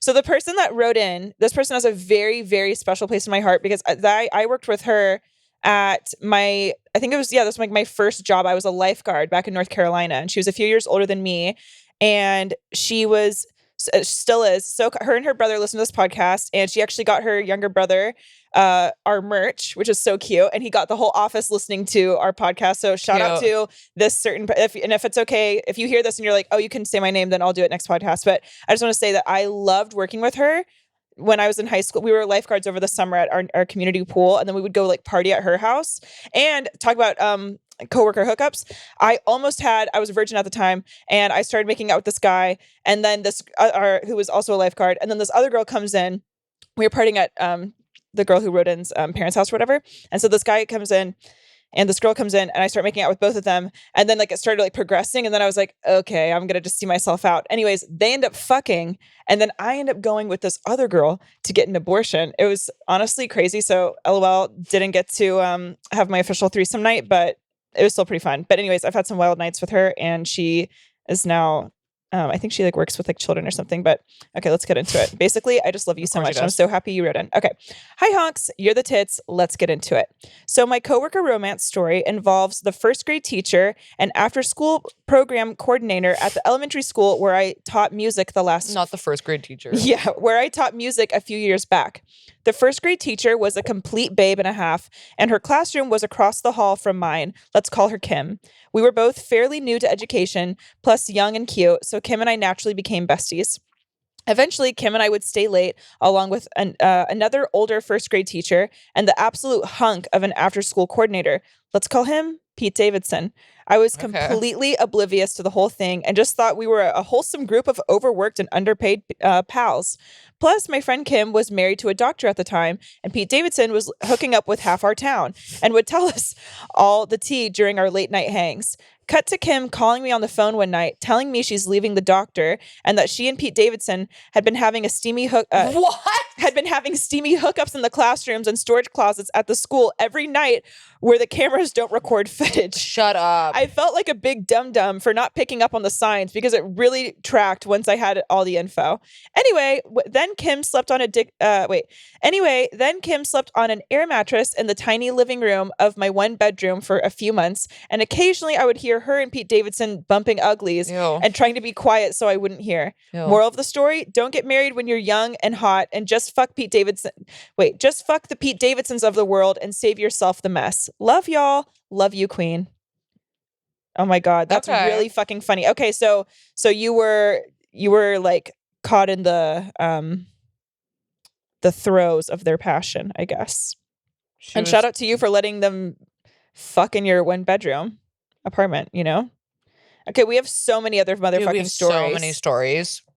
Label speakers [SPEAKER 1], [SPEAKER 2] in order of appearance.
[SPEAKER 1] So the person that wrote in, this person has a very, very special place in my heart because I worked with her at I think it was, this was like my first job. I was a lifeguard back in North Carolina, and she was a few years older than me. And she was, still is. So her and her brother listen to this podcast, and she actually got her younger brother our merch, which is so cute. And he got the whole office listening to our podcast. So shout out to this certain, if it's okay, if you hear this and you're like, oh, you can say my name, then I'll do it next podcast. But I just want to say that I loved working with her. When I was in high school, we were lifeguards over the summer at our community pool, and then we would go like party at her house and talk about coworker hookups. I was a virgin at the time, and I started making out with this guy, and then this who was also a lifeguard, and then this other girl comes in. We were partying at the girl who wrote in's parents' house or whatever, and so this guy comes in. And this girl comes in, and I start making out with both of them. And then like it started like progressing. And then I was like, okay, I'm going to just see myself out. Anyways, they end up fucking. And then I end up going with this other girl to get an abortion. It was honestly crazy. So LOL, didn't get to have my official threesome night, but it was still pretty fun. But anyways, I've had some wild nights with her, and she is now, I think she like works with like children or something, but okay, let's get into it. Basically, I just love you so much. I'm so happy you wrote in. Okay. Hi honks, you're the tits. Let's get into it. So my coworker romance story involves the first grade teacher and after school program coordinator at the elementary school where I taught music
[SPEAKER 2] Not the first grade teacher.
[SPEAKER 1] Yeah, where I taught music a few years back. The first grade teacher was a complete babe and a half, and her classroom was across the hall from mine. Let's call her Kim. We were both fairly new to education, plus young and cute, so Kim and I naturally became besties. Eventually, Kim and I would stay late, along with another older first grade teacher and the absolute hunk of an after-school coordinator. Let's call him Pete Davidson. I was completely oblivious to the whole thing and just thought we were a wholesome group of overworked and underpaid pals. Plus, my friend Kim was married to a doctor at the time, and Pete Davidson was hooking up with half our town and would tell us all the tea during our late night hangs. Cut to Kim calling me on the phone one night, telling me she's leaving the doctor and that she and Pete Davidson had been having steamy hookups in the classrooms and storage closets at the school every night where the cameras don't record footage.
[SPEAKER 2] Shut up.
[SPEAKER 1] I felt like a big dum-dum for not picking up on the signs because it really tracked once I had all the info. Anyway, then Kim slept on then Kim slept on an air mattress in the tiny living room of my one bedroom for a few months, and occasionally I would hear her and Pete Davidson bumping uglies and trying to be quiet so I wouldn't hear. Moral of the story, don't get married when you're young and hot and just fuck Pete Davidson. Just fuck the Pete Davidsons of the world and save yourself the mess. Love y'all. Love you, Queen. Oh my God. That's really fucking funny. Okay. So you were like caught in the throes of their passion, I guess. Shout out to you for letting them fuck in your one bedroom apartment, you know? Okay, we have so many other motherfucking stories.
[SPEAKER 2] So many stories.